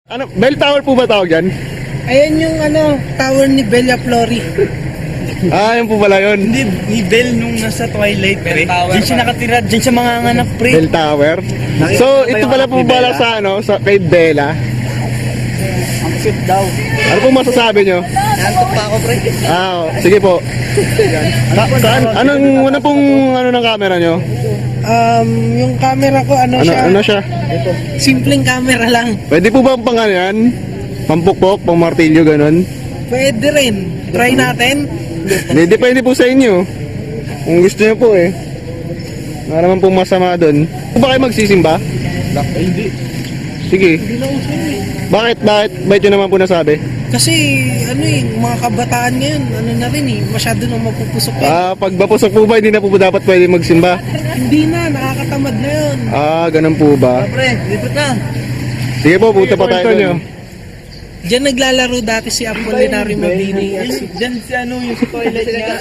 Ano, bell tower po ba tawag dyan? Ayan yung tower ni Bella Flori. Ah, yun po pala yun. Hindi, ni Bell nung nasa Twilight, pre. Diyan siya nakatira, diyan siya manganganak, pre. Bell tower. So, ito pala po pala sa sa kay Bella. Ang cute daw. Ano po masasabi nyo? Nantok pa ako, pre. Sige po. Ano pong ng camera nyo? Yung camera ko, Ano siya? simpleng camera lang. Pwede po ba pang yan? Pampukpok, pang martilyo, ganun? Pwede rin. Try natin. Hindi, depende po sa inyo. Kung gusto nyo po eh. Wala naman pong masama doon. Ba kayo magsisimba? Hindi. Sige. Bakit nyo naman po nasabi? Kasi, mga kabataan ngayon, na rin masyado nang mapupusok eh. Pag mapusok po ba, hindi na po dapat pwede magsimba? Hindi na, nakakatamad na yun. Ganun po ba? Pre, lipot na. Sige po, punta pa tayo doon. Diyan naglalaro dati si Apolinario Mabini. Diyan si yung sa Twilight niya.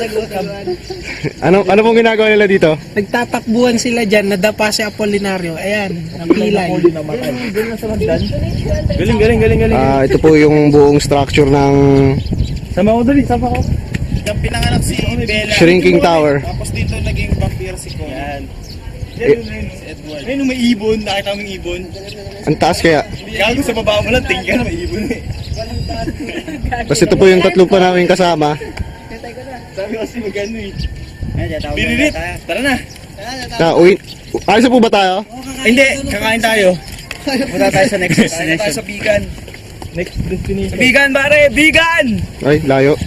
Ano pong ginagawa nila dito? Nagtatakbuhan sila dyan, nadapa si Apolinario. Ayan, napilay. Galing. Ito po yung buong structure ng Sama ko dali, sama ko. Yung pinanganak si Bella. Shringking Tower. Tapos dito naging vampire si Kong. Yan. Si Edward. Ayun, may ibon. Nakita mo yung ibon. Ang taas kaya. Gago sa baba mo lang, tingin ka na may ibon eh. Tapos ito po yung tatlo pa namin kasama. Sabi kasi magano eh. Binilit. Tara na. Uwi. Ayos na po ba tayo? Hindi, kakain tayo. Punta tayo sa next destination. Tayo sa Vigan. Next destination. Vigan, pare! Vigan! Ay, layo.